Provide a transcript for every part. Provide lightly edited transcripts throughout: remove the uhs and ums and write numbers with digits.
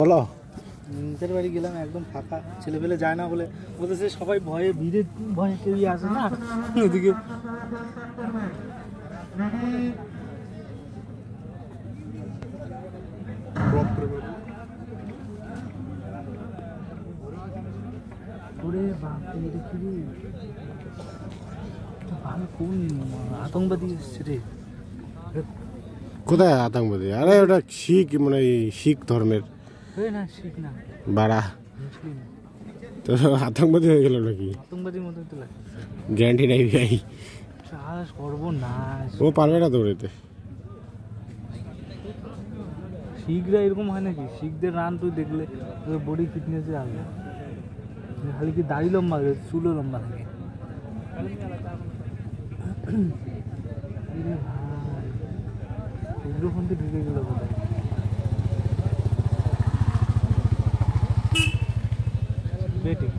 বলো নিজের বাড়ি গেলাম, একদম ফাঁকা, ছেলেপেলে যায় না বলে বলতেছে সবাই ভয়ে, ভিড়ে ভয়ে কেউই আসে না ওদিকে। কোন আতঙ্কবাদী এসছে রে? কোথায় আতঙ্কবাদী? আরে ওটা শিখ, মানে শিখ ধর্মের। না শিখ না, বাড়া মুসলিম। তো আতঙ্কবাদী হয়ে গেল নাকি? আতঙ্কবাদীর মতো তো লাগে। গ্যারান্টি নাই ভাই, সর্বনাশ। ও পারবে না দৌড়াতে। শিখরা এরকম হয় নাকি? শিখদের রান তুই দেখলে বডি ফিটনেসে আসবে, খালি কি দাড়ি লম্বা, চুলও লম্বা থাকে। উগ্রপন্থী ঢুকে গেল কোথায়? বেটিং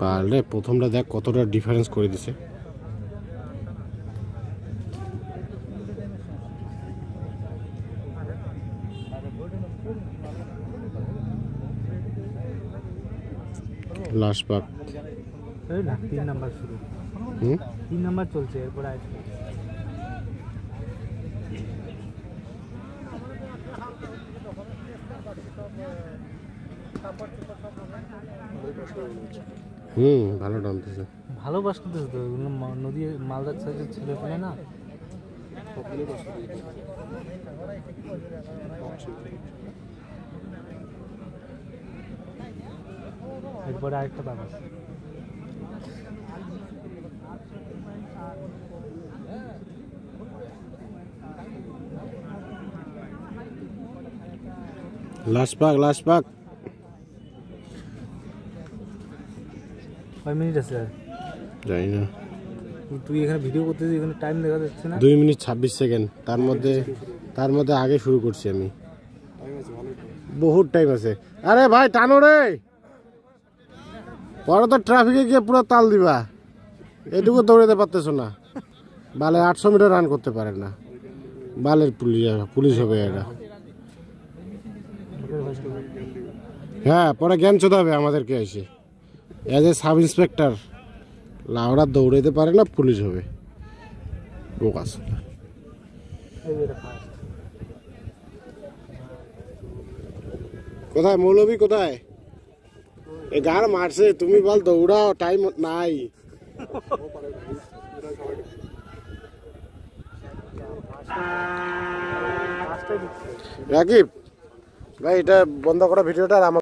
পারলে প্রথমটা দেখ কতটা ডিফারেন্স করে দিছে। লাস্ট পাক 3 নাম্বার শুরু, 3 নাম্বার চলছে, এরপর আসবে। ভালো টানতেছে, ভালো বাস করতেছে তো। এগুলো নদী মালদার সাইজের ছেলে পেলে না। এরপরে আরেকটা দাম আছে। লাস্ট পাক কয় মিনিট আছে আর? জানি না। তুই এখানে ভিডিও করতেছিস, এখানে টাইম দেখা যাচ্ছে না। 2 মিনিট 26 সেকেন্ড। তার মধ্যে আগে শুরু করছি আমি, বহুত টাইম আছে। আরে ভাই টানো রে, পরে তো ট্রাফিকে গিয়ে পুরো তাল দিবা। এটুকু দৌড়াতে পারতেছো না। বালে 800 মিটার রান করতে পারে না। বালের পুলিশ হবে এরা। হ্যাঁ, পরে জ্ঞান চোদাবে আমাদেরকে এসে, এজ এ সাব ইন্সপেক্টর। লাউড়া দৌড়াইতে পারে না, পুলিশ হবে। বোকাস। কোথায় মৌলবী, কোথায়? এ গাড় মারছে, তুমি বল দৌড়াও, টাইম নাই। রাকিব ভাই, এটা বন্ধ করা ভিডিওটা।